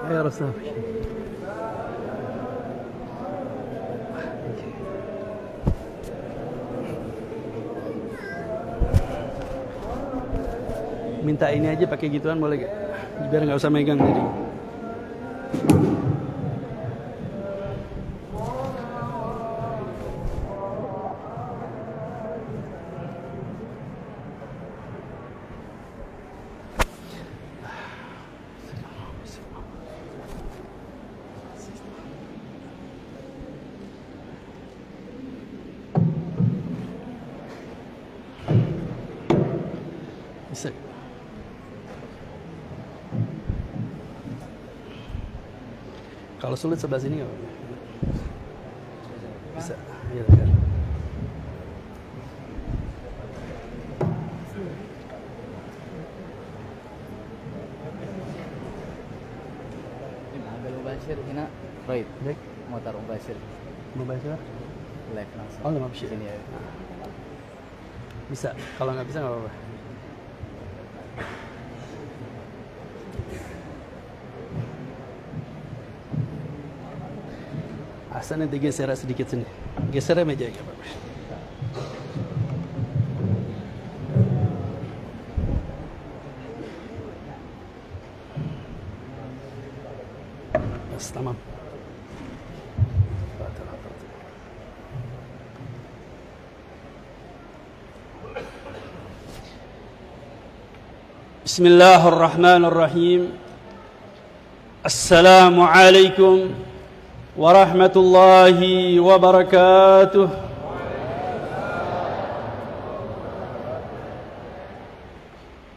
Ya Rasul. Minta ini aja pakai gituan boleh gak? Biar nggak usah megang tadi. Bisa. Kalau sulit sebelah sini nggak apa-apa. Bisa. Iya kan. Ada mubashir hina. Right. Baik. Mau taruh mubashir. Mubashir. Live langsung. Oh, nggak bisa. Sini ya. Bisa. Kalau nggak bisa nggak apa-apa. Asal nanti geser sedikit sini. Geser meja ya, Pak. Bas, tamam. Bismillahirrahmanirrahim. Assalamualaikum warahmatullahi wabarakatuh.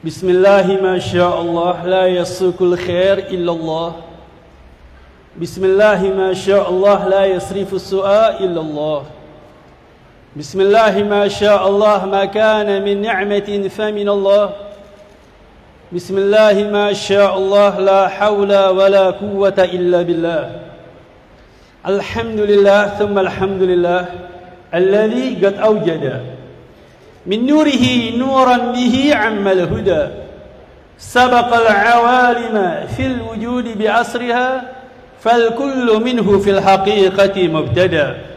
Bismillahi ma sya'allah la yasukul khair illallah. Bismillahi ma sya'allah la yasrifu su'a illallah. Bismillahi ma sya'allah ma kana min ni'matin famin Allah. Bismillahi ma sya'allah la hawla wa la quwwata illa billah. Alhamdulillah thumma alhamdulillah alladhi qad awjada min nurihi nuran bihi ammal huda sabaqa al-awalima fil wujudi bi asriha fal kullu minhu fil haqiqati mubtada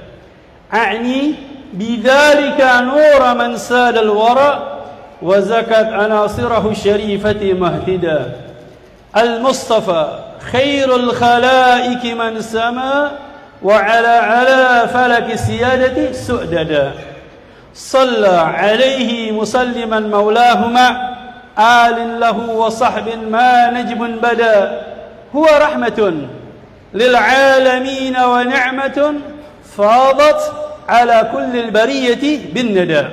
a'ni bidhalika nura man sada al-wara wa zakat anasirahu syarifati mahtida al-mustafa khairul khalaiki man sama وعلى فلك السيادة سؤددا صلى عليه مسلما مولاهما آل له وصحب ما نجم بدا هو رحمة للعالمين ونعمة فاضت على كل البرية بالندى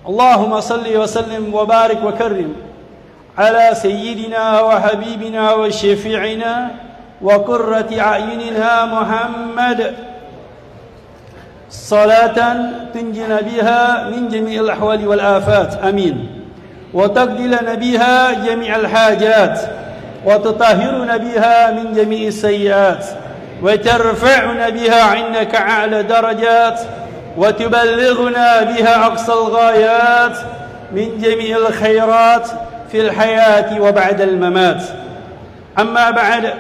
اللهم صل وسلم وبارك وكرم على سيدنا وحبيبنا وشفيعنا وقرة أعيننا محمد صلاة تنجينا بها من جميع الأحوال والآفات آمين وتقضي لنا بها جميع الحاجات وتطهرنا بها من جميع السيئات وترفعنا بها عندك أعلى درجات وتبلغنا بها أقصى الغايات من جميع الخيرات في الحياة وبعد الممات أما بعد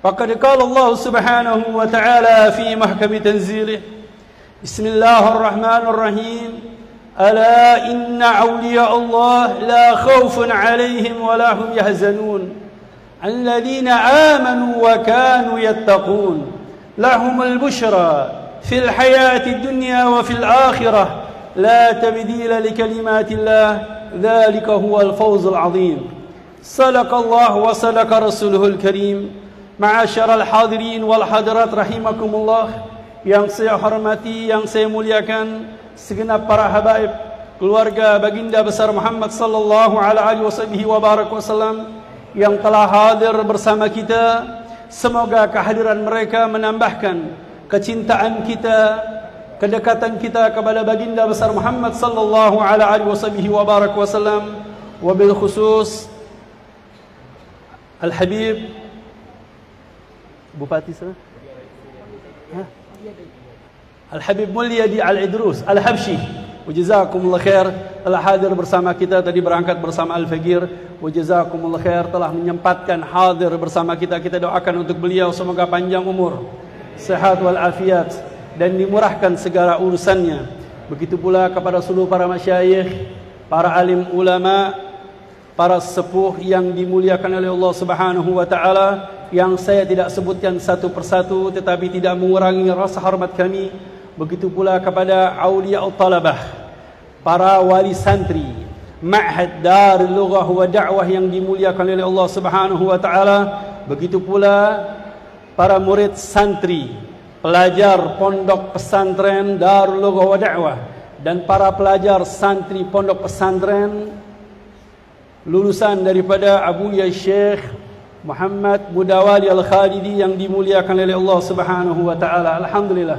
فقد قال الله سبحانه وتعالى في محكم تنزيله بسم الله الرحمن الرحيم ألا إن أولياء الله لا خوف عليهم ولا هم يحزنون الذين آمنوا وكانوا يتقون لهم البشرى في الحياة الدنيا وفي الآخرة لا تبديل لكلمات الله ذلك هو الفوز العظيم صدق الله وصدق رسوله الكريم Ma'asyiral hadirin wal hadirat rahimakumullah, yang saya hormati, yang saya muliakan segenap para habaib keluarga baginda besar Muhammad sallallahu alaihi wasallam yang telah hadir bersama kita. Semoga kehadiran mereka menambahkan kecintaan kita, kedekatan kita kepada baginda besar Muhammad sallallahu alaihi wasallam, wabil khusus Al-Habib Bupati sana? Al-Habib Mulyadi Al-Idrus Al-Habsyi Wajazakumullah khair telah hadir bersama kita, tadi berangkat bersama Al-Faqir. Wajazakumullah khair telah menyempatkan hadir bersama kita. Kita doakan untuk beliau semoga panjang umur, sehat wal afiat, dan dimurahkan segala urusannya. Begitu pula kepada seluruh para masyayikh, para alim ulama, para sepuh yang dimuliakan oleh Allah Subhanahu wa taala, yang saya tidak sebutkan satu persatu tetapi tidak mengurangi rasa hormat kami. Begitu pula kepada aulia talabah, para wali santri Ma'had Darul Lughah wa Da'wah yang dimuliakan oleh Allah Subhanahu wa taala. Begitu pula para murid santri, pelajar pondok pesantren Darul Lughah wa Da'wah, dan para pelajar santri pondok pesantren lulusan daripada Abuya Syekh Muhammad Mudawali Al-Khalidi yang dimuliakan oleh Allah Subhanahu wa taala. Alhamdulillah,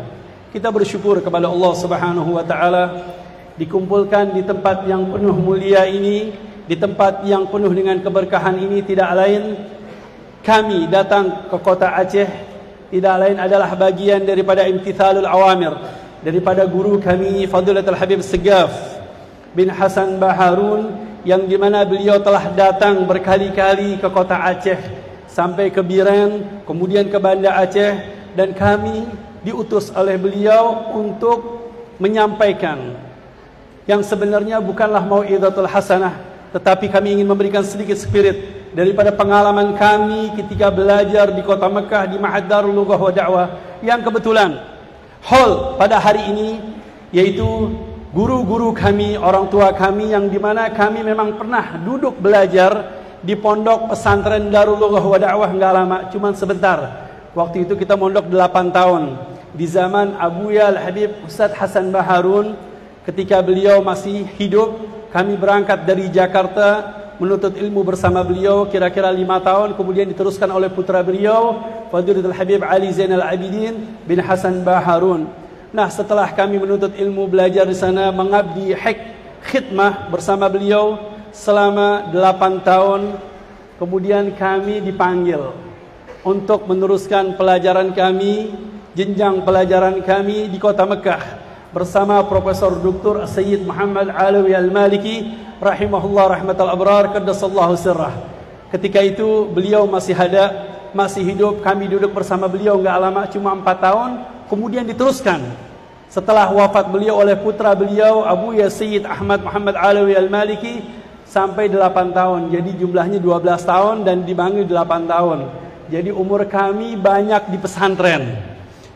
kita bersyukur kepada Allah Subhanahu wa taala dikumpulkan di tempat yang penuh mulia ini, di tempat yang penuh dengan keberkahan ini. Tidak lain kami datang ke kota Aceh, tidak lain adalah bagian daripada imtithalul awamir daripada guru kami Fadilatul Habib Segaf bin Hasan Baharun, yang dimana beliau telah datang berkali-kali ke kota Aceh, sampai ke Biren, kemudian ke Banda Aceh, dan kami diutus oleh beliau untuk menyampaikan yang sebenarnya bukanlah mau'izatul hasanah, tetapi kami ingin memberikan sedikit spirit daripada pengalaman kami ketika belajar di kota Mekah di Ma'had Darul Lughah wa Da'wah, yang kebetulan hall pada hari ini yaitu guru-guru kami, orang tua kami, yang dimana kami memang pernah duduk belajar di pondok pesantren Darul Lughah wa Da'wah, enggak lama, cuman sebentar. Waktu itu kita mondok 8 tahun di zaman Abuya Al-Habib Ustadz Hasan Baharun. Ketika beliau masih hidup, kami berangkat dari Jakarta menuntut ilmu bersama beliau kira-kira 5 tahun, kemudian diteruskan oleh putra beliau Fadilatul Habib Ali Zainal Abidin bin Hasan Baharun. Nah, setelah kami menuntut ilmu, belajar di sana, mengabdi khidmah bersama beliau selama 8 tahun, kemudian kami dipanggil untuk meneruskan pelajaran kami, jenjang pelajaran kami di kota Mekah bersama Profesor Dr. Sayyid Muhammad Alawi Al-Maliki rahimahullah rahmatal abrar qaddasallahu sirrah. Ketika itu beliau masih ada, masih hidup, kami duduk bersama beliau enggak lama, cuma 4 tahun, kemudian diteruskan setelah wafat beliau oleh putra beliau Abuya Sayyid Ahmad Muhammad Alawi Al-Maliki sampai 8 tahun. Jadi jumlahnya 12 tahun dan dipanggil 8 tahun. Jadi umur kami banyak di pesantren.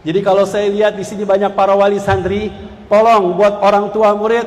Jadi kalau saya lihat di sini banyak para wali santri, tolong buat orang tua murid,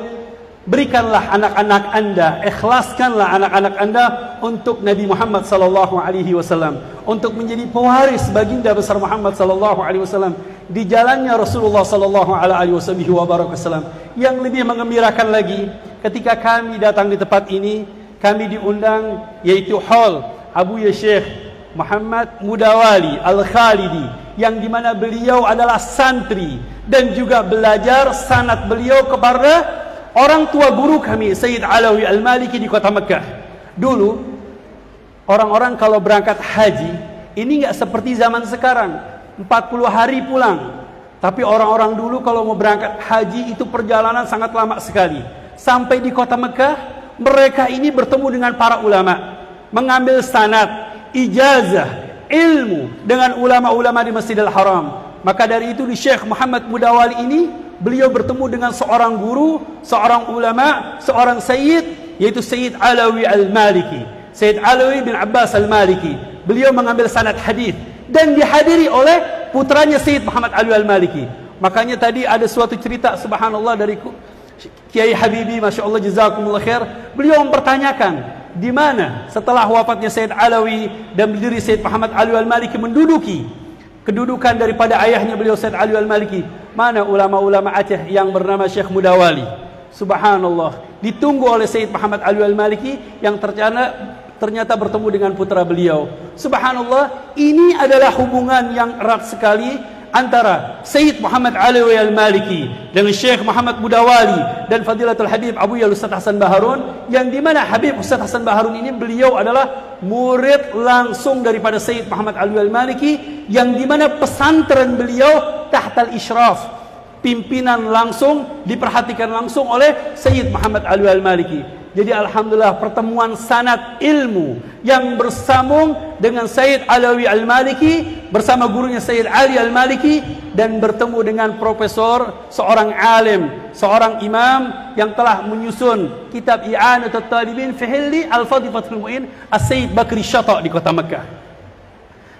berikanlah anak-anak Anda, ikhlaskanlah anak-anak Anda untuk Nabi Muhammad sallallahu alaihi wasallam, untuk menjadi pewaris baginda besar Muhammad sallallahu alaihi wasallam di jalannya Rasulullah sallallahu alaihi wasallam. Yang lebih mengembirakan lagi, ketika kami datang di tempat ini, kami diundang yaitu hall Abuya Syekh Muhammad Mudawali Al-Khalidi, yang dimana beliau adalah santri dan juga belajar sanad beliau kepada orang tua guru kami Sayyid Alawi Al-Maliki di kota Mekah. Dulu orang-orang kalau berangkat haji ini nggak seperti zaman sekarang 40 hari pulang. Tapi orang-orang dulu kalau mau berangkat haji itu perjalanan sangat lama sekali. Sampai di kota Mekah, mereka ini bertemu dengan para ulama, mengambil sanad, ijazah, ilmu dengan ulama-ulama di Masjidil Haram. Maka dari itu di Syekh Muhammad Mudawali ini, beliau bertemu dengan seorang guru, seorang ulama, seorang sayyid, yaitu Sayyid Alawi Al-Maliki, Sayyid Alawi bin Abbas Al-Maliki. Beliau mengambil sanad hadis dan dihadiri oleh putranya Sayyid Muhammad Alawi Al-Maliki. Makanya tadi ada suatu cerita subhanallah dari Kiai Habibi, Masya Allah jazakumullah khair. Beliau mempertanyakan, di mana setelah wafatnya Sayyid Alawi dan berdiri Sayyid Muhammad Alawi Al-Maliki menduduki kedudukan daripada ayahnya beliau Sayyid Alawi Al-Maliki, mana ulama-ulama Aceh yang bernama Syekh Mudawali? Subhanallah, ditunggu oleh Sayyid Muhammad Alawi Al-Maliki yang ternyata bertemu dengan putra beliau. Subhanallah, ini adalah hubungan yang erat sekali antara Sayyid Muhammad Alawi Al-Maliki dengan Syekh Muhammad Mudawali dan Fadilatul Habib Abuya Ustadz Hasan Baharun, yang dimana Habib Ustadz Hasan Baharun ini beliau adalah murid langsung daripada Sayyid Muhammad Alawi Al-Maliki, yang dimana pesantren beliau tahtal isyraf, pimpinan langsung, diperhatikan langsung oleh Sayyid Muhammad Alwi Al-Maliki. Jadi alhamdulillah pertemuan sanad ilmu yang bersambung dengan Sayyid Alawi Al-Maliki bersama gurunya Sayyid Ali Al-Maliki, dan bertemu dengan profesor, seorang alim, seorang imam yang telah menyusun kitab I'anatul Talibin fi Hilli Al-Fadhifatul Mu'in, As-Sayyid Bakri Syata di kota Mekah.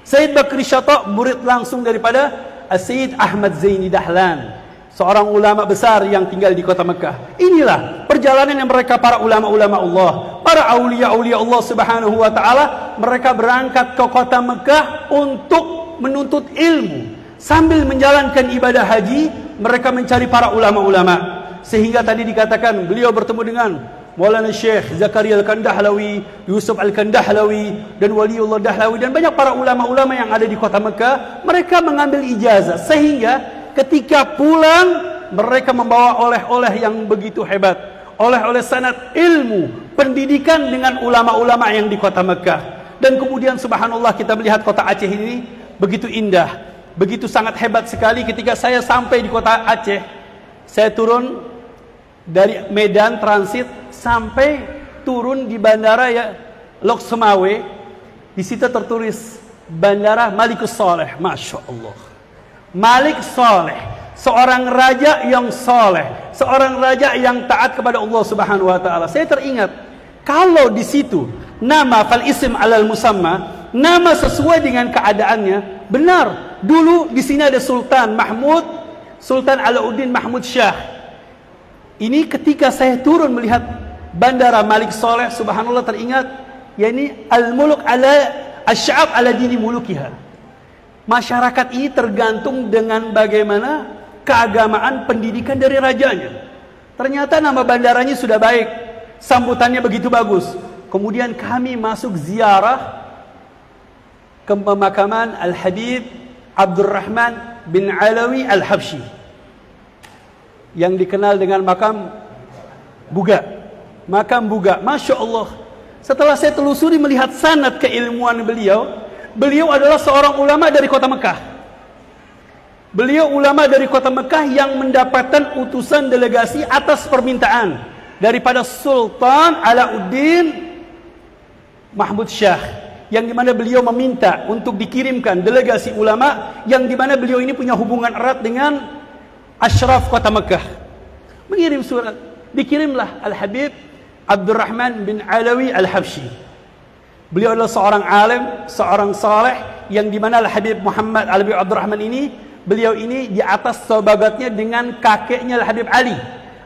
Sayyid Bakri Syata murid langsung daripada As-Sayyid Ahmad Zaini Dahlan, seorang ulama besar yang tinggal di kota Mekah. Inilah perjalanan yang mereka, para ulama-ulama Allah, para aulia-aulia Allah Subhanahu wa taala. Mereka berangkat ke kota Mekah untuk menuntut ilmu. Sambil menjalankan ibadah haji, mereka mencari para ulama-ulama. Sehingga tadi dikatakan beliau bertemu dengan Maulana Syekh Zakaria Al-Kandahlawi, Yusuf Al-Kandahlawi, dan Waliullah Dahlawi, dan banyak para ulama-ulama yang ada di kota Mekah. Mereka mengambil ijazah, sehingga ketika pulang mereka membawa oleh-oleh yang begitu hebat, oleh-oleh sanad ilmu, pendidikan dengan ulama-ulama yang di kota Mekah. Dan kemudian subhanallah kita melihat kota Aceh ini begitu indah, begitu sangat hebat sekali. Ketika saya sampai di kota Aceh, saya turun dari Medan transit sampai turun di bandara ya Lok Sumawe. Di situ tertulis Bandara Malikus Saleh. Masya Allah, Malik Saleh, seorang raja yang saleh, seorang raja yang taat kepada Allah Subhanahu wa taala. Saya teringat kalau di situ nama fal isim alal musamma, nama sesuai dengan keadaannya. Benar, dulu di sini ada Sultan Mahmud, Sultan Alauddin Mahmud Shah. Ini ketika saya turun melihat Bandara Malik Saleh, subhanallah teringat, yakni al-muluk ala asy-sya'ab ala dini mulukiha. Masyarakat ini tergantung dengan bagaimana keagamaan pendidikan dari rajanya. Ternyata nama bandaranya sudah baik, sambutannya begitu bagus. Kemudian kami masuk ziarah ke pemakaman Al-Habib Abdurrahman bin Alawi Al-Habsyi, yang dikenal dengan makam Buga. Makam Buga, Masya Allah. Setelah saya telusuri melihat sanad keilmuan beliau, beliau adalah seorang ulama dari kota Mekah. Beliau ulama dari kota Mekah yang mendapatkan utusan delegasi atas permintaan daripada Sultan Alauddin Mahmud Shah, yang dimana beliau meminta untuk dikirimkan delegasi ulama, yang dimana beliau ini punya hubungan erat dengan Ashraf kota Mekah. Mengirim surat, dikirimlah Al-Habib Abdurrahman bin Alawi Al-Habsyi. Beliau adalah seorang alim, seorang saleh, yang dimana Al-Habib Muhammad Al-Habib Abdurrahman ini, beliau ini di atas sahabatnya dengan kakeknya Al-Habib Ali.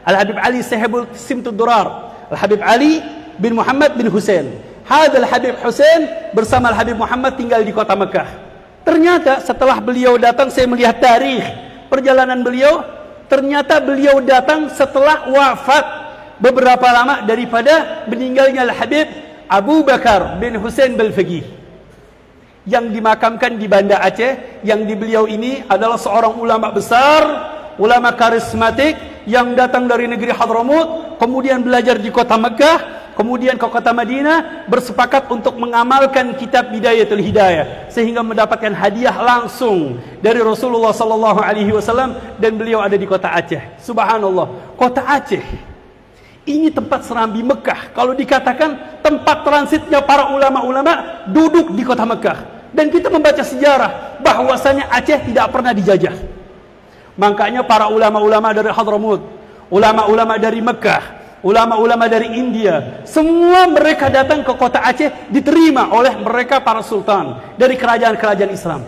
Al-Habib Ali Sahibul Simtud Durar, Al-Habib Ali bin Muhammad bin Husain. Hadal Habib Husain bersama Al-Habib Muhammad tinggal di kota Mekah. Ternyata setelah beliau datang, saya melihat tarikh perjalanan beliau, ternyata beliau datang setelah wafat beberapa lama daripada meninggalnya Al-Habib Abu Bakar bin Husain Balfaqih, yang dimakamkan di Banda Aceh. Yang di beliau ini adalah seorang ulama besar, ulama karismatik yang datang dari negeri Hadramut, kemudian belajar di kota Mekah, kemudian ke kota Madinah, bersepakat untuk mengamalkan kitab Bidayatul Hidayah, sehingga mendapatkan hadiah langsung dari Rasulullah sallallahu alaihi wasallam, dan beliau ada di kota Aceh. Subhanallah, kota Aceh ini tempat serambi Mekah. Kalau dikatakan tempat transitnya para ulama-ulama duduk di kota Mekah. Dan kita membaca sejarah bahwasanya Aceh tidak pernah dijajah. Makanya para ulama-ulama dari Hadramut, ulama-ulama dari Mekah, ulama-ulama dari India, semua mereka datang ke kota Aceh, diterima oleh mereka para sultan dari kerajaan-kerajaan Islam.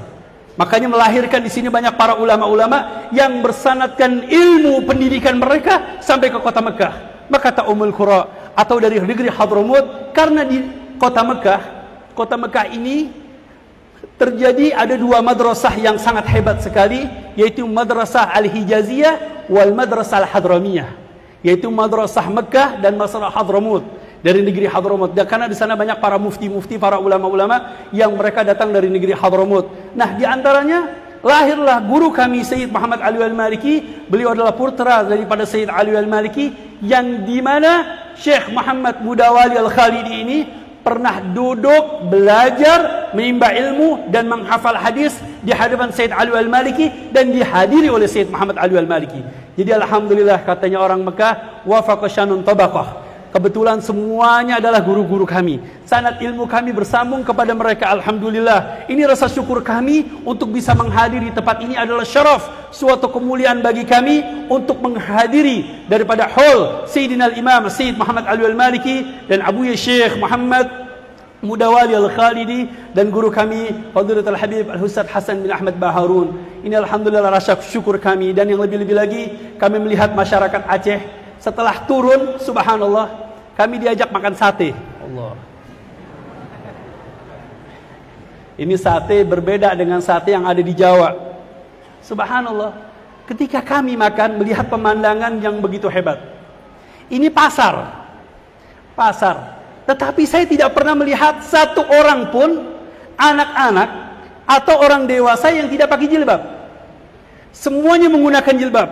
Makanya melahirkan di sini banyak para ulama-ulama yang bersanadkan ilmu pendidikan mereka sampai ke kota Mekah. Maka Ta'umul Qura atau dari negeri Hadramut, karena di kota Mekah ini terjadi ada dua madrasah yang sangat hebat sekali, yaitu Madrasah Al-Hijaziyah wal Madrasah Al-Hadramiyah, yaitu Madrasah Mekah dan Madrasah Hadramut, dari negeri Hadramut. Dan karena di sana banyak para mufti-mufti, para ulama-ulama yang mereka datang dari negeri Hadramut. Nah, di antaranya lahirlah guru kami Sayyid Muhammad Alwi Al-Maliki. Beliau adalah putra daripada Sayyid Alwi Al-Maliki, yang dimana Syekh Muhammad Mudawali Al-Khalidi ini pernah duduk, belajar, menimba ilmu dan menghafal hadis di hadapan Sayyid Ali Al-Maliki dan dihadiri oleh Sayyid Muhammad Ali Al-Maliki. Jadi alhamdulillah, katanya orang Mekah, wafaqa syanun tabaqah. Kebetulan semuanya adalah guru-guru kami. Sanad ilmu kami bersambung kepada mereka, alhamdulillah. Ini rasa syukur kami untuk bisa menghadiri tempat ini adalah syaraf, suatu kemuliaan bagi kami untuk menghadiri daripada hall Sayyidina Al-Imam Sayyid Muhammad Ali Al-Maliki dan Abuya Syekh Muhammad Mudawali Al-Khalidi dan guru kami Fadilatul Habib Al-Ustaz Hasan bin Ahmad Baharun. Ini alhamdulillah rasa syukur kami. Dan yang lebih-lebih lagi, kami melihat masyarakat Aceh setelah turun, subhanallah, kami diajak makan sate. Allah. Ini sate berbeda dengan sate yang ada di Jawa. Subhanallah. Ketika kami makan, melihat pemandangan yang begitu hebat. Ini pasar. Pasar. Tetapi saya tidak pernah melihat satu orang pun, anak-anak atau orang dewasa yang tidak pakai jilbab. Semuanya menggunakan jilbab.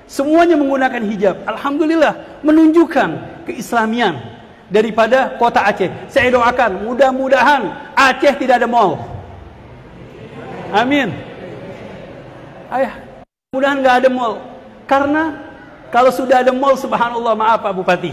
Semuanya menggunakan hijab. Alhamdulillah, menunjukkan keislamian daripada kota Aceh. Saya doakan, mudah-mudahan Aceh tidak ada mall. Amin. Ayah, mudah-mudahan nggak ada mall. Karena kalau sudah ada mall, subhanallah, maaf Pak Bupati,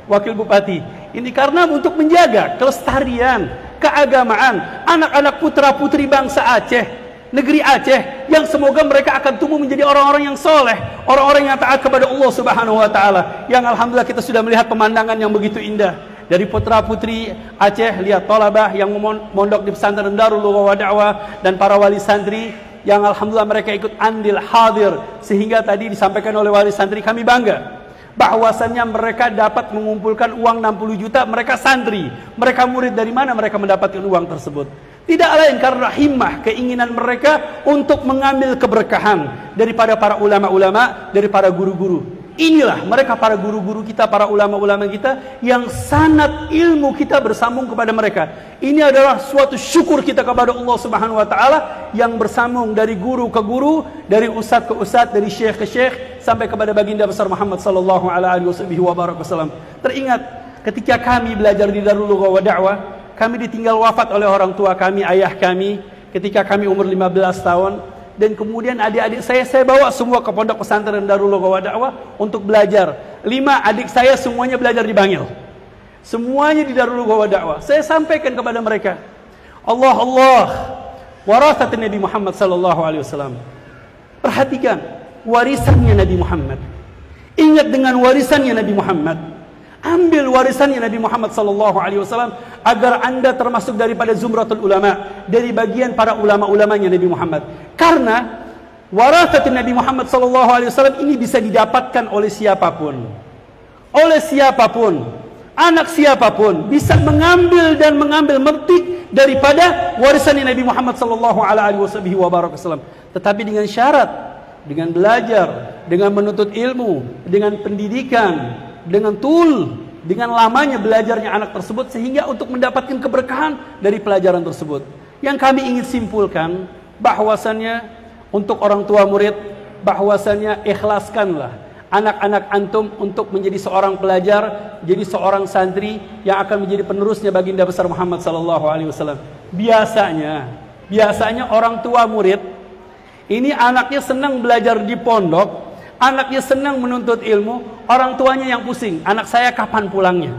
Wakil Bupati, ini karena untuk menjaga kelestarian, keagamaan anak-anak putra-putri bangsa Aceh, negeri Aceh, yang semoga mereka akan tumbuh menjadi orang-orang yang soleh, orang-orang yang taat kepada Allah Subhanahu wa Ta'ala. Yang alhamdulillah kita sudah melihat pemandangan yang begitu indah dari putra-putri Aceh. Lihat tolabah yang mondok di pesantren Darul Lughah wa Da'wah dan para wali santri yang alhamdulillah mereka ikut andil hadir, sehingga tadi disampaikan oleh wali santri, kami bangga bahwasannya mereka dapat mengumpulkan uang 60 juta. Mereka santri, mereka murid. Dari mana mereka mendapatkan uang tersebut? Tidak lain karena himmah, keinginan mereka untuk mengambil keberkahan daripada para ulama-ulama, dari para guru-guru. Inilah mereka, para guru-guru kita, para ulama-ulama kita, yang sanad ilmu kita bersambung kepada mereka. Ini adalah suatu syukur kita kepada Allah Subhanahu wa Ta'ala, yang bersambung dari guru ke guru, dari ustadz ke ustadz, dari syekh ke syekh, sampai kepada baginda besar Muhammad sallallahu alaihi wasallam. Teringat ketika kami belajar di Darul Lughah wa Da'wah, kami ditinggal wafat oleh orang tua kami, ayah kami, ketika kami umur 15 tahun. Dan kemudian adik-adik saya bawa semua ke pondok pesantren Darul Lughah wa Da'wah untuk belajar. 5 adik saya semuanya belajar di Bangil. Semuanya di Darul Lughah wa Da'wah. Saya sampaikan kepada mereka, Allah warathat Nabi Muhammad sallallahu alaihi wasallam. Perhatikan warisannya Nabi Muhammad. Ingat dengan warisannya Nabi Muhammad. Ambil warisannya Nabi Muhammad sallallahu alaihi wasallam agar Anda termasuk daripada zumratul ulama, dari bagian para ulama-ulamanya Nabi Muhammad. Karena warathat Nabi Muhammad sallallahu alaihi wasallam ini bisa didapatkan oleh siapapun. Oleh siapapun, anak siapapun bisa mengambil dan mengambil metik daripada warisannya Nabi Muhammad sallallahu alaihi wasallam. Tetapi dengan syarat, dengan belajar, dengan menuntut ilmu, dengan pendidikan, dengan dengan lamanya belajarnya anak tersebut, sehingga untuk mendapatkan keberkahan dari pelajaran tersebut. Yang kami ingin simpulkan bahwasannya untuk orang tua murid, bahwasannya ikhlaskanlah anak-anak antum untuk menjadi seorang pelajar, jadi seorang santri yang akan menjadi penerusnya baginda besar Muhammad sallallahu alaihi wasallam. Biasanya orang tua murid ini anaknya senang belajar di pondok, anaknya senang menuntut ilmu, orang tuanya yang pusing, anak saya kapan pulangnya.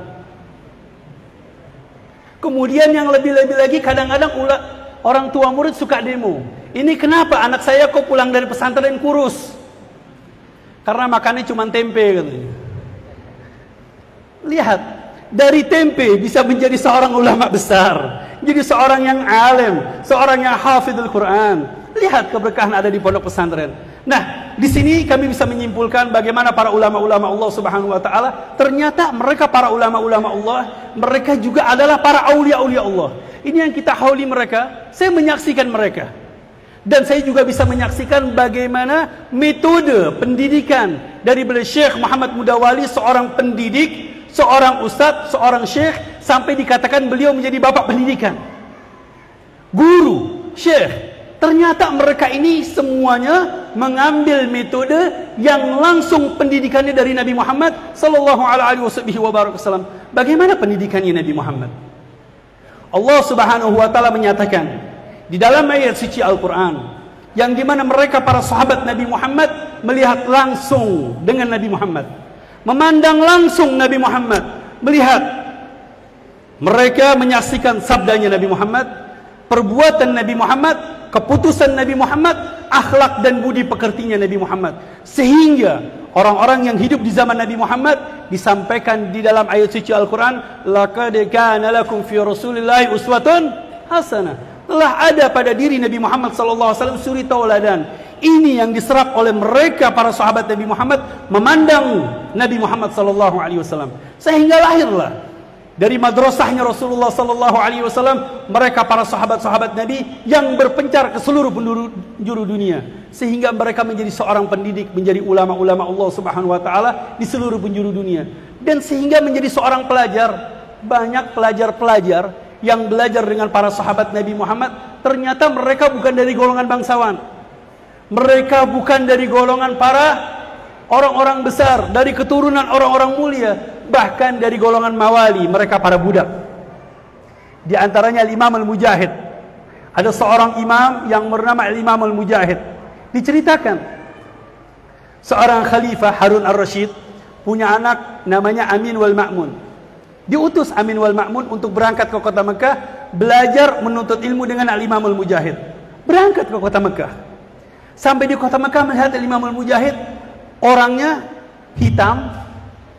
Kemudian yang lebih-lebih lagi, kadang-kadang orang tua murid suka demo. Ini kenapa anak saya kok pulang dari pesantren kurus? Karena makannya cuma tempe katanya. Lihat, dari tempe bisa menjadi seorang ulama besar, jadi seorang yang alim, seorang yang hafidhul Quran. Lihat keberkahan ada di pondok pesantren. Nah, di sini kami bisa menyimpulkan bagaimana para ulama-ulama Allah Subhanahu wa Ta'ala, ternyata mereka para ulama-ulama Allah, mereka juga adalah para aulia-aulia Allah. Ini yang kita hauli mereka. Saya menyaksikan mereka, dan saya juga bisa menyaksikan bagaimana metode pendidikan dari beliau Syekh Muhammad Mudawali, seorang pendidik, seorang ustadz, seorang syekh, sampai dikatakan beliau menjadi bapak pendidikan, guru, syekh. Ternyata mereka ini semuanya mengambil metode yang langsung pendidikannya dari Nabi Muhammad sallallahu alaihi wasallam. Bagaimana pendidikannya Nabi Muhammad? Allah Subhanahu wa taala menyatakan di dalam ayat suci Al-Qur'an yang dimana mereka para sahabat Nabi Muhammad melihat langsung dengan Nabi Muhammad, memandang langsung Nabi Muhammad, melihat, mereka menyaksikan sabdanya Nabi Muhammad, perbuatan Nabi Muhammad, keputusan Nabi Muhammad, akhlak dan budi pekertinya Nabi Muhammad, sehingga orang-orang yang hidup di zaman Nabi Muhammad disampaikan di dalam ayat suci Al-Quran, laqad kana lakum fi rasulillahi uswatun hasanah. Telah ada pada diri Nabi Muhammad SAW suri tauladan. Ini yang diserap oleh mereka para sahabat Nabi Muhammad, memandang Nabi Muhammad SAW, sehingga lahirlah dari madrasahnya Rasulullah SAW mereka para sahabat-sahabat Nabi yang berpencar ke seluruh penjuru dunia, sehingga mereka menjadi seorang pendidik, menjadi ulama-ulama Allah Subhanahu wa taala di seluruh penjuru dunia, dan sehingga menjadi seorang pelajar. Banyak pelajar-pelajar yang belajar dengan para sahabat Nabi Muhammad, ternyata mereka bukan dari golongan bangsawan, mereka bukan dari golongan para orang-orang besar, dari keturunan orang-orang mulia, bahkan dari golongan mawali, mereka para budak. Di antaranya Imam Al-Mujahid. Ada seorang imam yang bernama Imam Al-Mujahid. Diceritakan seorang khalifah Harun Ar-Rasyid punya anak namanya Amin wal Ma'mun. Diutus Amin wal Ma'mun untuk berangkat ke kota Mekah, belajar menuntut ilmu dengan Al-Imam Al-Mujahid. Berangkat ke kota Mekah. Sampai di kota Mekah melihat Al-Imam Al-Mujahid, orangnya hitam,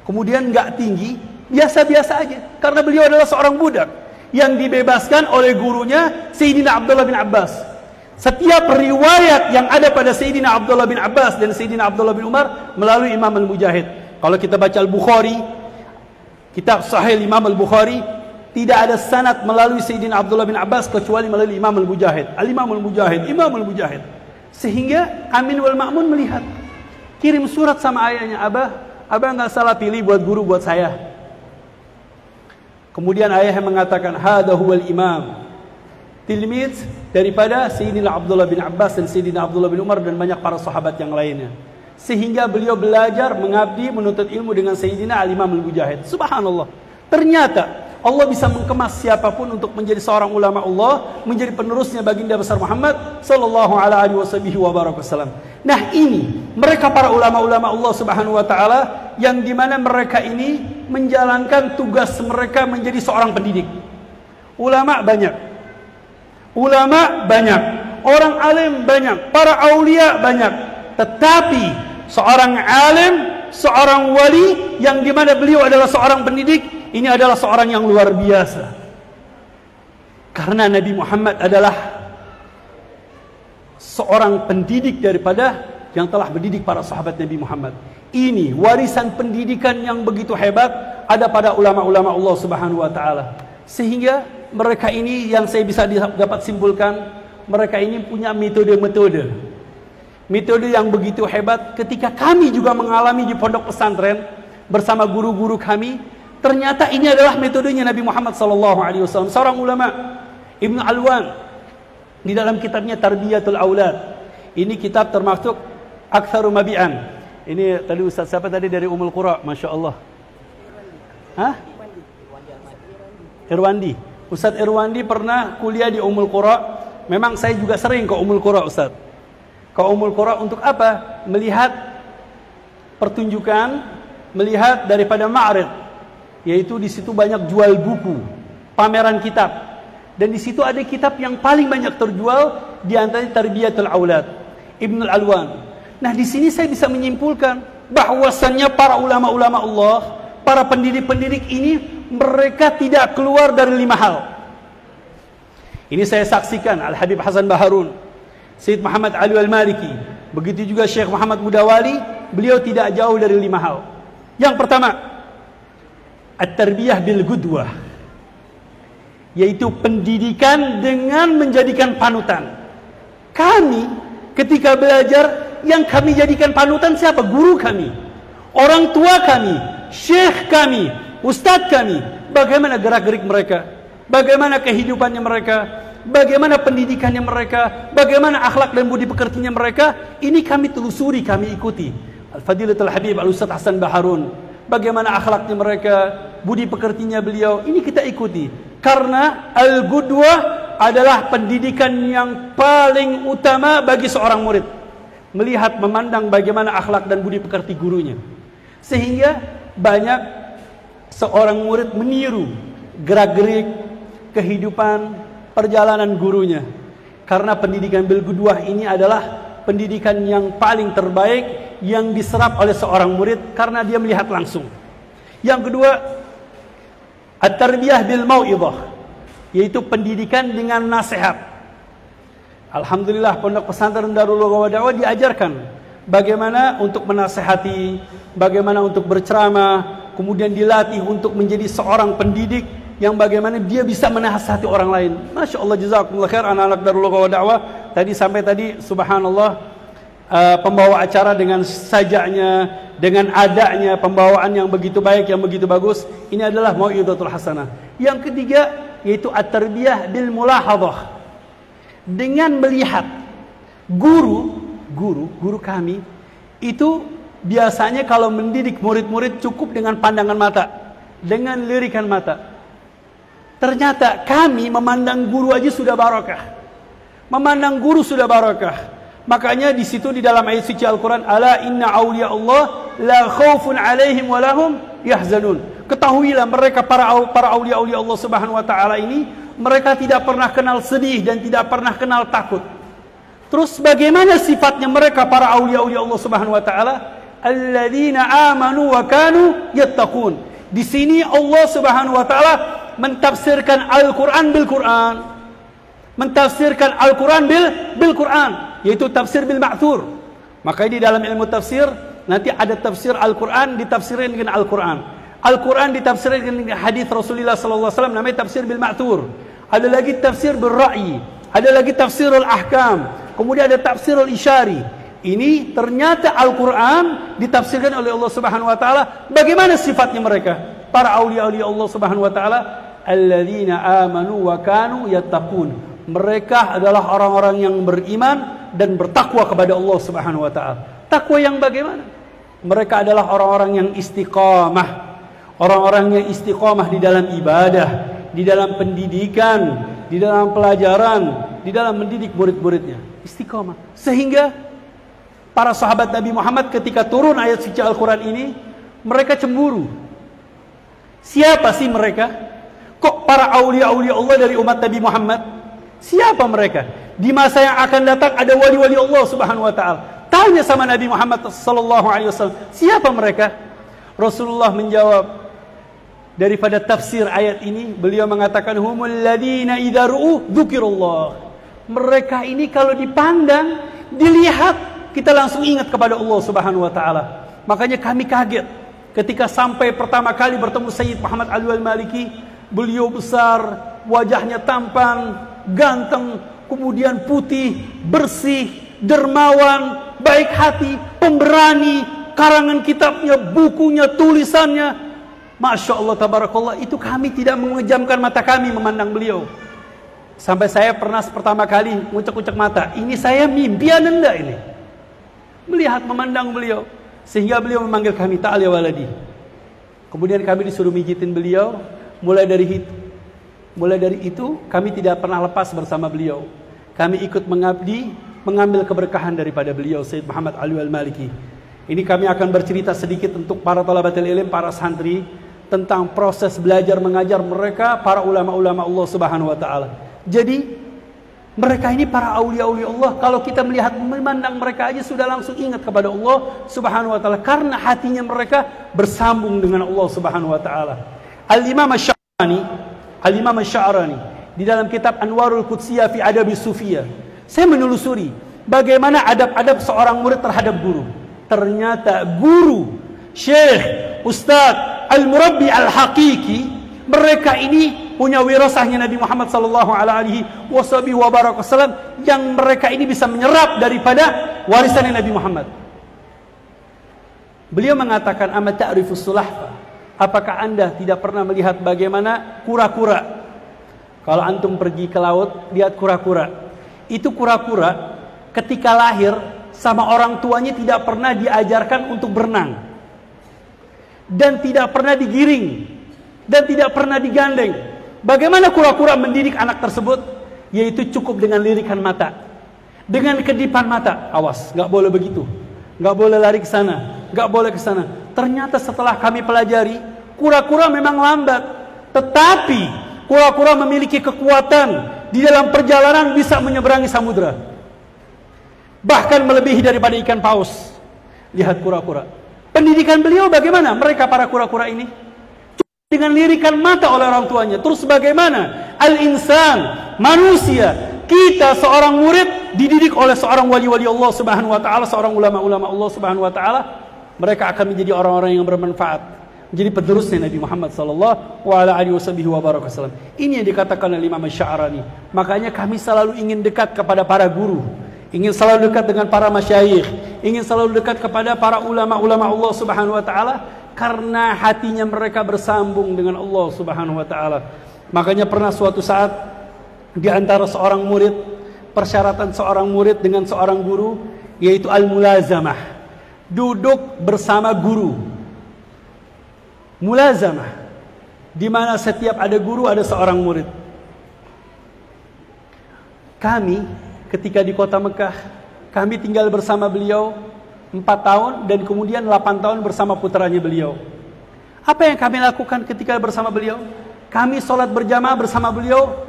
kemudian nggak tinggi, biasa-biasa aja. Karena beliau adalah seorang budak yang dibebaskan oleh gurunya Sayyidina Abdullah bin Abbas. Setiap riwayat yang ada pada Sayyidina Abdullah bin Abbas dan Sayyidina Abdullah bin Umar melalui Imam Al-Mujahid. Kalau kita baca Al-Bukhari, kitab Sahih Imam Al-Bukhari, tidak ada sanad melalui Sayyidina Abdullah bin Abbas kecuali melalui Imam Al-Mujahid. Al-Imam Al-Mujahid, Imam Al-Mujahid. Sehingga Amin wal Ma'mun melihat, kirim surat sama ayahnya, Abah nggak salah pilih buat guru buat saya. Kemudian ayahnya mengatakan, hada huwal imam, tilmid daripada Sayyidina Abdullah bin Abbas dan Sayyidina Abdullah bin Umar dan banyak para sahabat yang lainnya. Sehingga beliau belajar mengabdi menuntut ilmu dengan Sayyidina Al-Imam Al-Mujahid. Subhanallah, ternyata Allah bisa mengemas siapapun untuk menjadi seorang ulama Allah, menjadi penerusnya baginda besar Muhammad sallallahu alaihi wasallam. Nah, ini mereka para ulama-ulama Allah Subhanahu wa taala yang dimana mereka ini menjalankan tugas mereka menjadi seorang pendidik. Ulama banyak, orang alim banyak, para aulia banyak, tetapi seorang alim, seorang wali yang dimana beliau adalah seorang pendidik, ini adalah seorang yang luar biasa. Karena Nabi Muhammad adalah seorang pendidik daripada yang telah mendidik para sahabat Nabi Muhammad. Ini warisan pendidikan yang begitu hebat ada pada ulama-ulama Allah Subhanahu wa taala. Sehingga mereka ini yang saya bisa dapat simpulkan, mereka ini punya metode-metode yang begitu hebat. Ketika kami juga mengalami di pondok pesantren bersama guru-guru kami, ternyata ini adalah metodenya Nabi Muhammad SAW. Seorang ulama, Ibnu Alwan, di dalam kitabnya Tarbiyatul Aulad, ini kitab termasuk Aktsaru Mabi'an. Ini tadi Ustaz siapa tadi dari Ummul Qura, Masya Allah. Hah? Irwandi. Ustaz Irwandi pernah kuliah di Ummul Qura. Memang saya juga sering ke Ummul Qura, Ustaz. Ke Ummul Qura untuk apa? Melihat pertunjukan, melihat daripada ma'rid, yaitu di situ banyak jual buku, pameran kitab, dan di situ ada kitab yang paling banyak terjual di antaranya Tarbiyatul Aulad, Ibnu Alwan. Nah, di sini saya bisa menyimpulkan bahwasannya para ulama-ulama Allah, para pendidik-pendidik ini, mereka tidak keluar dari 5 hal. Ini saya saksikan Al-Habib Hasan Baharun, Syed Muhammad Ali Al-Maliki, begitu juga Syekh Muhammad Mudawali, beliau tidak jauh dari 5 hal. Yang pertama, at-tarbiyah bil qudwah, yaitu pendidikan dengan menjadikan panutan. Kami ketika belajar, yang kami jadikan panutan siapa? Guru kami, orang tua kami, syekh kami, ustadz kami. Bagaimana gerak-gerik mereka, bagaimana kehidupannya mereka, bagaimana pendidikannya mereka, bagaimana akhlak dan budi pekertinya mereka. Ini kami telusuri, kami ikuti. Al-Fadilatul Habib Al-Ustadz Hasan Baharun, bagaimana akhlaknya mereka, budi pekertinya beliau, ini kita ikuti. Karena al-qudwah adalah pendidikan yang paling utama bagi seorang murid. Melihat, memandang bagaimana akhlak dan budi pekerti gurunya. Sehingga banyak seorang murid meniru gerak-gerik, kehidupan, perjalanan gurunya. Karena pendidikan bil qudwah ini adalah pendidikan yang paling terbaik yang diserap oleh seorang murid karena dia melihat langsung. Yang kedua, at-tarbiyah bil mau'izah, yaitu pendidikan dengan nasihat. Alhamdulillah Pondok Pesantren Darul Lugha wa Da'wah diajarkan bagaimana untuk menasihati, bagaimana untuk berceramah, kemudian dilatih untuk menjadi seorang pendidik yang bagaimana dia bisa menasihati orang lain. Masya Allah, jazakumullah khair anak-anak Darul Lugha wa Da'wah. Tadi subhanallah, pembawa acara dengan sajaknya, dengan adanya, pembawaan yang begitu baik, yang begitu bagus. Ini adalah mau'izatul hasanah. Yang ketiga yaitu at-tarbiyah bil mulahadhah, dengan melihat. Guru kami itu biasanya kalau mendidik murid-murid cukup dengan pandangan mata, dengan lirikan mata. Ternyata kami memandang guru aja sudah barakah. Memandang guru sudah barakah. Makanya di situ di dalam ayat suci Al-Quran, ala inna awliya Allah la khawfun alaihim wa lahum yahzanun. Ketahuilah mereka para awliya Allah subhanahu wa ta'ala ini, mereka tidak pernah kenal sedih dan tidak pernah kenal takut. Terus bagaimana sifatnya mereka para awliya Allah subhanahu wa ta'ala? Alladzina amanu wa kanu yattaqun. Di sini Allah subhanahu wa ta'ala mentafsirkan Al-Quran bil Quran. Mentafsirkan Al-Quran bil Quran, yaitu tafsir bil ma'thur. Maka di dalam ilmu tafsir nanti ada tafsir Al-Quran ditafsirkan dengan Al-Quran. Al-Quran ditafsirkan dengan hadis Rasulullah sallallahu alaihi wasallam, namanya tafsir bil ma'thur. Ada lagi tafsir bil ra'yi, ada lagi tafsirul ahkam, kemudian ada tafsirul isyari. Ini ternyata Al-Quran ditafsirkan oleh Allah Subhanahu wa taala. Bagaimana sifatnya mereka? Para aulia-aulia Allah Subhanahu wa taala, alladzina amanu wa kanu yattaqun. Mereka adalah orang-orang yang beriman dan bertakwa kepada Allah Subhanahu wa taala. Takwa yang bagaimana? Mereka adalah orang-orang yang istiqamah. Orang-orang yang istiqamah di dalam ibadah, di dalam pendidikan, di dalam pelajaran, di dalam mendidik murid-muridnya. Istiqamah. Sehingga para sahabat Nabi Muhammad ketika turun ayat suci Al-Quran ini, mereka cemburu. Siapa sih mereka? Kok para aulia-aulia Allah dari umat Nabi Muhammad? Siapa mereka? Di masa yang akan datang ada wali-wali Allah Subhanahu wa taala. Tanya sama Nabi Muhammad sallallahu alaihi wasallam, siapa mereka? Rasulullah menjawab, daripada tafsir ayat ini, beliau mengatakan humul ladzina idza ru'u dzukirullah. Mereka ini kalau dipandang, dilihat, kita langsung ingat kepada Allah Subhanahu wa taala. Makanya kami kaget ketika sampai pertama kali bertemu Sayyid Muhammad Ali Al-Maliki. Beliau besar, wajahnya tampan, ganteng, kemudian putih, bersih, dermawan, baik hati, pemberani, karangan kitabnya, bukunya, tulisannya, Masya Allah, tabarakallah. Itu kami tidak mengejamkan mata kami memandang beliau. Sampai saya pernah pertama kali ngucek-ngucek mata, ini saya mimpian enggak ini? Melihat, memandang beliau. Sehingga beliau memanggil kami, ta'al ya waladi. Kemudian kami disuruh mijitin beliau. Mulai dari itu kami tidak pernah lepas bersama beliau. Kami ikut mengabdi, mengambil keberkahan daripada beliau Sayyid Muhammad Ali Al-Maliki. Ini kami akan bercerita sedikit untuk para thalabatul ilm, para santri, tentang proses belajar mengajar mereka, para ulama-ulama Allah Subhanahu wa taala. Jadi mereka ini para aulia-aulia Allah. Kalau kita melihat, memandang mereka aja sudah langsung ingat kepada Allah Subhanahu wa taala, karena hatinya mereka bersambung dengan Allah Subhanahu wa taala. Al-Imam Asy-Sya'rani di dalam kitab Anwarul Qudsiyah fi Adabi Sufiyah, saya menelusuri bagaimana adab-adab seorang murid terhadap guru. Ternyata guru, syekh, ustadz, al-murabbi al-haqiqi, mereka ini punya wirasahnya Nabi Muhammad sallallahu alaihi wasallam, yang mereka ini bisa menyerap daripada warisan Nabi Muhammad. Beliau mengatakan, "Amma ta'rifus sulahfa?" Apakah Anda tidak pernah melihat bagaimana kura-kura? Kalau antum pergi ke laut, lihat kura-kura. Itu kura-kura ketika lahir sama orang tuanya tidak pernah diajarkan untuk berenang. Dan tidak pernah digiring. Dan tidak pernah digandeng. Bagaimana kura-kura mendidik anak tersebut? Yaitu cukup dengan lirikan mata, dengan kedipan mata. Awas, nggak boleh begitu, nggak boleh lari ke sana, nggak boleh ke sana. Ternyata setelah kami pelajari, kura-kura memang lambat, tetapi kura-kura memiliki kekuatan di dalam perjalanan bisa menyeberangi samudra, bahkan melebihi daripada ikan paus. Lihat kura-kura. Pendidikan beliau bagaimana? Mereka para kura-kura ini dengan lirikan mata oleh orang tuanya. Terus bagaimana? Al-insan, manusia, kita seorang murid dididik oleh seorang wali-wali Allah Subhanahu wa taala, seorang ulama-ulama Allah Subhanahu wa taala. Mereka akan menjadi orang-orang yang bermanfaat, menjadi penerusnya Nabi Muhammad sallallahu alaihi wasallam. Ini yang dikatakan oleh Imam Sya'rani. Makanya kami selalu ingin dekat kepada para guru, ingin selalu dekat dengan para masyayikh, ingin selalu dekat kepada para ulama-ulama Allah Subhanahu wa taala, karena hatinya mereka bersambung dengan Allah Subhanahu wa taala. Makanya pernah suatu saat di antara seorang murid, persyaratan seorang murid dengan seorang guru yaitu al-mulazamah, duduk bersama guru. Mulazamah, di mana setiap ada guru ada seorang murid. Kami ketika di kota Mekah, kami tinggal bersama beliau 4 tahun dan kemudian 8 tahun bersama putranya beliau. Apa yang kami lakukan ketika bersama beliau? Kami sholat berjamaah bersama beliau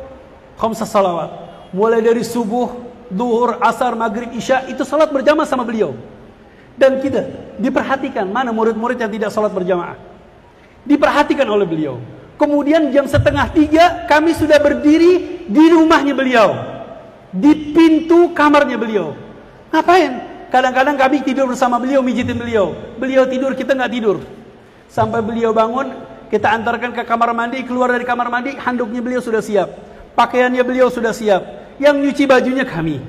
5 salawat. Mulai dari subuh, duhur, asar, maghrib, isya, itu sholat berjamaah sama beliau. Dan kita diperhatikan mana murid-murid yang tidak sholat berjamaah. Diperhatikan oleh beliau. Kemudian jam 2:30 kami sudah berdiri di rumahnya beliau, di pintu kamarnya beliau. Ngapain? Kadang-kadang kami tidur bersama beliau, mijitin beliau. Beliau tidur, kita nggak tidur. Sampai beliau bangun, kita antarkan ke kamar mandi. Keluar dari kamar mandi, handuknya beliau sudah siap, pakaiannya beliau sudah siap. Yang nyuci bajunya kami,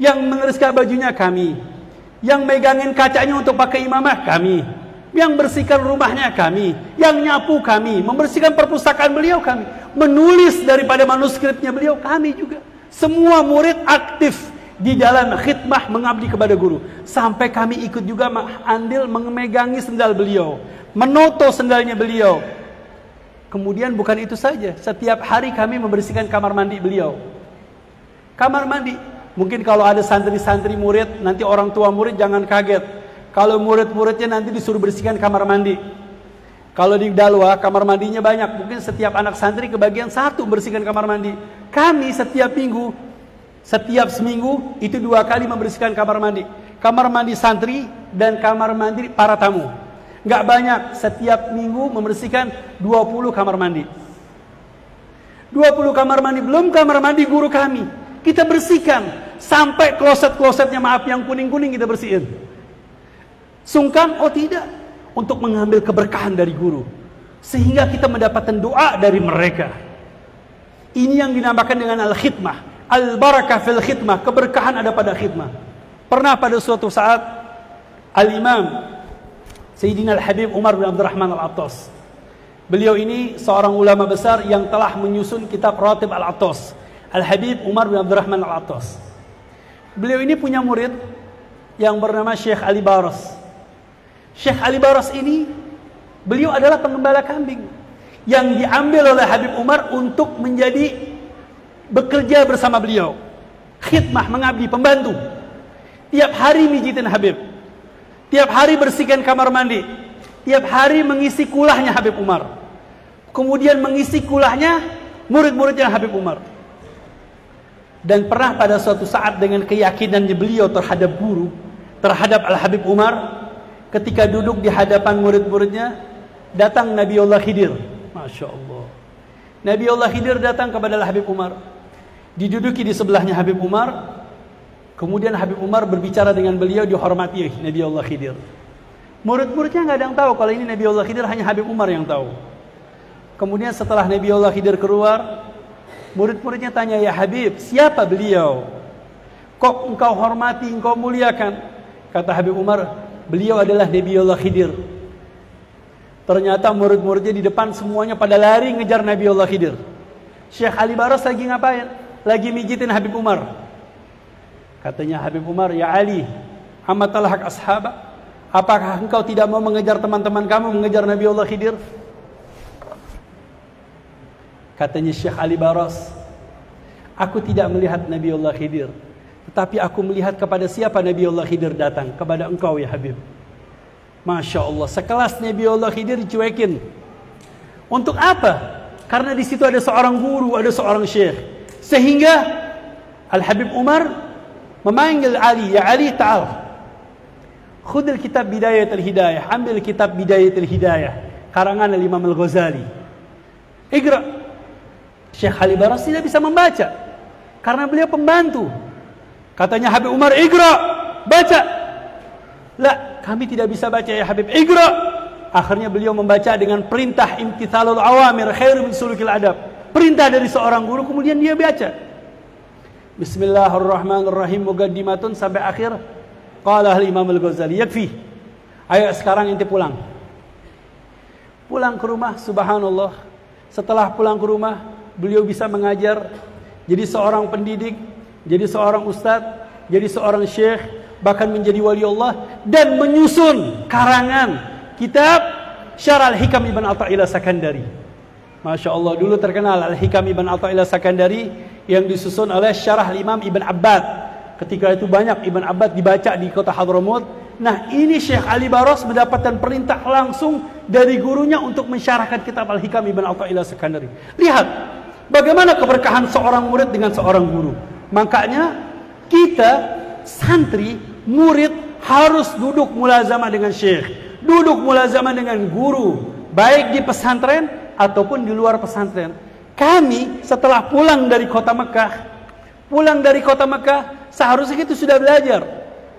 yang mengeriskan bajunya kami, yang megangin kacanya untuk pakai imamah kami, yang bersihkan rumahnya kami, yang nyapu kami, membersihkan perpustakaan beliau kami, menulis daripada manuskripnya beliau kami juga. Semua murid aktif di dalam khidmah mengabdi kepada guru. Sampai kami ikut juga andil memegangi sendal beliau, menoto sendalnya beliau. Kemudian bukan itu saja, setiap hari kami membersihkan kamar mandi beliau. Kamar mandi, mungkin kalau ada santri-santri murid, nanti orang tua murid jangan kaget kalau murid-muridnya nanti disuruh bersihkan kamar mandi. Kalau di Dalwa kamar mandinya banyak, mungkin setiap anak santri kebagian 1 bersihkan kamar mandi. Kami setiap minggu, setiap seminggu itu 2 kali membersihkan kamar mandi. Kamar mandi santri dan kamar mandi para tamu. Nggak banyak, setiap minggu membersihkan 20 kamar mandi. 20 kamar mandi, belum kamar mandi guru kami. Kita bersihkan sampai kloset-klosetnya, maaf yang kuning-kuning kita bersihin. Sungkan? Oh tidak, untuk mengambil keberkahan dari guru, sehingga kita mendapatkan doa dari mereka. Ini yang dinamakan dengan al-khidmah, al-barakah fil khidmah, keberkahan ada pada khidmah. Pernah pada suatu saat Al-Imam Sayyidina Al-Habib Umar bin Abdurrahman Al-Attas, beliau ini seorang ulama besar yang telah menyusun kitab Ratib Al-Attas, Al-Habib Umar bin Abdurrahman Al-Attas. Beliau ini punya murid yang bernama Syekh Ali Baras. Syekh Ali Baras ini, beliau adalah penggembala kambing yang diambil oleh Habib Umar untuk menjadi bekerja bersama beliau, khidmah, mengabdi, pembantu. Tiap hari mijitin Habib, tiap hari bersihkan kamar mandi, tiap hari mengisi kulahnya Habib Umar, kemudian mengisi kulahnya murid-muridnya Habib Umar. Dan pernah pada suatu saat dengan keyakinannya beliau terhadap guru, terhadap Al-Habib Umar, ketika duduk di hadapan murid-muridnya, datang Nabiullah Khidir. Masya Allah, Nabiullah Khidir datang kepada Al-Habib Umar, diduduki di sebelahnya Habib Umar. Kemudian Habib Umar berbicara dengan beliau, dihormati Nabiullah Khidir. Murid-muridnya nggak ada yang tahu kalau ini Nabiullah Khidir, hanya Habib Umar yang tahu. Kemudian setelah Nabiullah Khidir keluar, murid-muridnya tanya, ya Habib, siapa beliau? Kok engkau hormati, engkau muliakan? Kata Habib Umar, beliau adalah Nabiullah Khidir. Ternyata murid-muridnya di depan semuanya pada lari ngejar Nabiullah Khidir. Syekh Ali Baras lagi ngapain? Lagi mijitin Habib Umar. Katanya Habib Umar, ya Ali, amatal hak ashabah, apakah engkau tidak mau mengejar teman-teman kamu, mengejar Nabiullah Khidir? Katanya Syekh Ali Baras, aku tidak melihat Nabiullah Khidir, tetapi aku melihat kepada siapa Nabiullah Khidir datang, kepada engkau ya Habib. Masya Allah, sekelas Nabiullah Khidir dicuekin. Untuk apa? Karena di situ ada seorang guru, ada seorang syekh. Sehingga Al-Habib Umar memanggil Ali, ya Ali ta'al, khudil kitab Bidayatul Hidayah, ambil kitab Bidayatul Hidayah karangan Imam Al-Ghazali. Iqra. Syekh Ali Baras tidak bisa membaca karena beliau pembantu. Katanya Habib Umar, Iqra, baca. La, kami tidak bisa baca ya Habib, Iqra. Akhirnya beliau membaca dengan perintah imtithalul awamir khairu min sulukil adab. Perintah dari seorang guru, kemudian dia baca. Bismillahirrahmanirrahim, muqaddimatun sampai akhir. Qala Imam Al-Ghazali, yakfi. Ayo sekarang ente pulang. Pulang ke rumah, subhanallah. Setelah pulang ke rumah, beliau bisa mengajar, jadi seorang pendidik, jadi seorang ustadz, jadi seorang syekh, bahkan menjadi wali Allah, dan menyusun karangan kitab Syarah Al-Hikam Ibn Athaillah Sakandari. Masya Allah, dulu terkenal Al-Hikam Ibn Athaillah Sakandari yang disusun oleh Syarah Imam Ibn Abbad. Ketika itu banyak Ibn Abbad dibaca di kota Hadramut. Nah, ini Syekh Ali Baras mendapatkan perintah langsung dari gurunya untuk mensyarahkan kitab Al-Hikam Ibn Athaillah Sakandari. Lihat bagaimana keberkahan seorang murid dengan seorang guru. Makanya kita santri, murid harus duduk mulazamah dengan syekh, duduk mulazamah dengan guru, baik di pesantren ataupun di luar pesantren. Kami setelah pulang dari kota Mekah, seharusnya kita sudah belajar,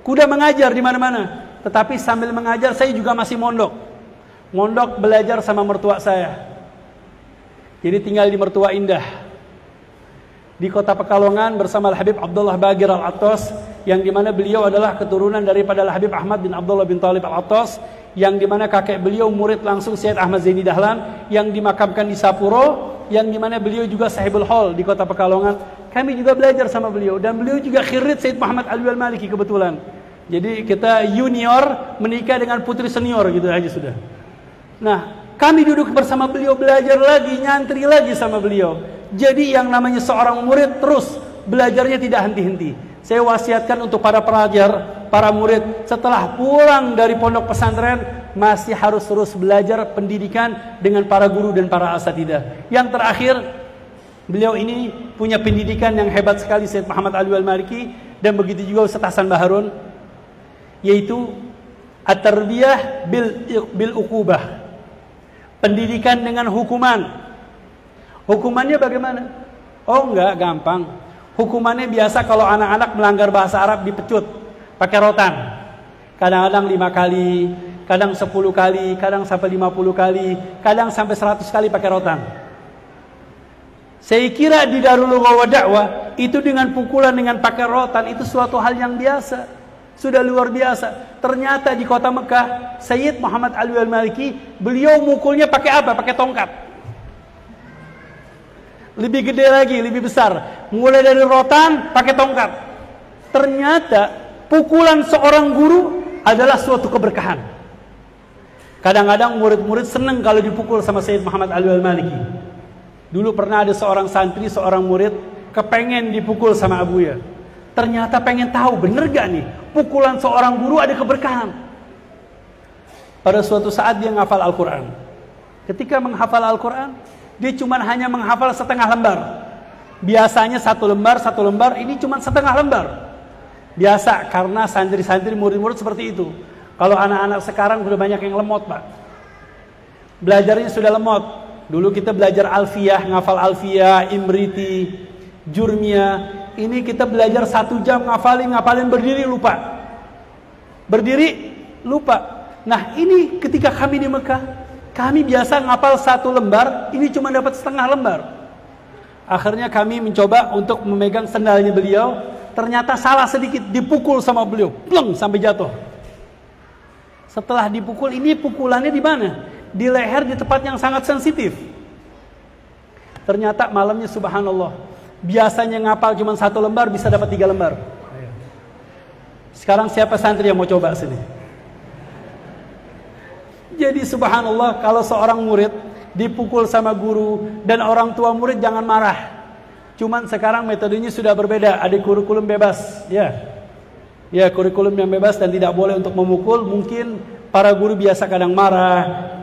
kuda mengajar di mana-mana. Tetapi sambil mengajar saya juga masih mondok belajar sama mertua saya. Jadi tinggal di Mertua Indah di kota Pekalongan bersama Al-Habib Abdullah Bagir Al-Attas, yang dimana beliau adalah keturunan daripada Al-Habib Ahmad bin Abdullah bin Talib Al-Attas, yang dimana kakek beliau murid langsung Syed Ahmad Zaini Dahlan, yang dimakamkan di Sapuro, yang dimana beliau juga sahibul hall di kota Pekalongan. Kami juga belajar sama beliau, dan beliau juga khirid Syed Muhammad Alwi Al-Maliki kebetulan. Jadi kita junior menikah dengan putri senior gitu aja sudah. Nah, kami duduk bersama beliau, belajar lagi, nyantri lagi sama beliau. Jadi yang namanya seorang murid terus belajarnya tidak henti-henti. Saya wasiatkan untuk para pelajar, para murid, setelah pulang dari pondok pesantren masih harus terus belajar pendidikan dengan para guru dan para asatidah. Yang terakhir, beliau ini punya pendidikan yang hebat sekali, Syed Muhammad Alwi Al-Maliki, dan begitu juga Ustaz Hasan Baharun, yaitu at-tarbiyah bil uqubah. Pendidikan dengan hukuman. Hukumannya bagaimana? Oh enggak, gampang. Hukumannya biasa kalau anak-anak melanggar bahasa Arab dipecut pakai rotan. Kadang-kadang 5 kali, kadang 10 kali, kadang sampai 50 kali, kadang sampai 100 kali pakai rotan. Saya kira di Darul Lughah wa Da'wah itu dengan pukulan dengan pakai rotan itu suatu hal yang biasa. Sudah luar biasa. Ternyata di kota Mekah, Sayyid Muhammad Alwi Al-Maliki, beliau mukulnya pakai apa? Pakai tongkat. Lebih gede lagi, lebih besar. Mulai dari rotan, pakai tongkat. Ternyata pukulan seorang guru adalah suatu keberkahan. Kadang-kadang murid-murid senang kalau dipukul sama Sayyid Muhammad Alwi Al-Maliki. Dulu pernah ada seorang santri, seorang murid kepengen dipukul sama abuya. Ternyata pengen tahu bener gak nih pukulan seorang guru ada keberkahan. Pada suatu saat dia menghafal Al-Quran. Ketika menghafal Al-Quran, dia cuma hanya menghafal setengah lembar. Biasanya satu lembar, ini cuma setengah lembar. Biasa, karena santri-santri murid-murid seperti itu. Kalau anak-anak sekarang sudah banyak yang lemot, Pak. Belajarnya sudah lemot. Dulu kita belajar Alfiyah, ngafal Alfiyah, Imriti, Jurmiyah. Ini kita belajar 1 jam ngafalin berdiri lupa. Nah ini ketika kami di Mekah, kami biasa ngapal 1 lembar, ini cuma dapat setengah lembar. Akhirnya kami mencoba untuk memegang sendalnya beliau, ternyata salah sedikit, dipukul sama beliau, pleng sampai jatuh. Setelah dipukul, ini pukulannya di mana? Di leher, di tempat yang sangat sensitif. Ternyata malamnya subhanallah, biasanya ngapal cuma 1 lembar bisa dapat 3 lembar. Sekarang siapa santri yang mau coba sini? Jadi subhanallah, kalau seorang murid dipukul sama guru, dan orang tua murid jangan marah. Cuman sekarang metodenya sudah berbeda, ada kurikulum bebas, ya kurikulum yang bebas dan tidak boleh untuk memukul. Mungkin para guru biasa kadang marah,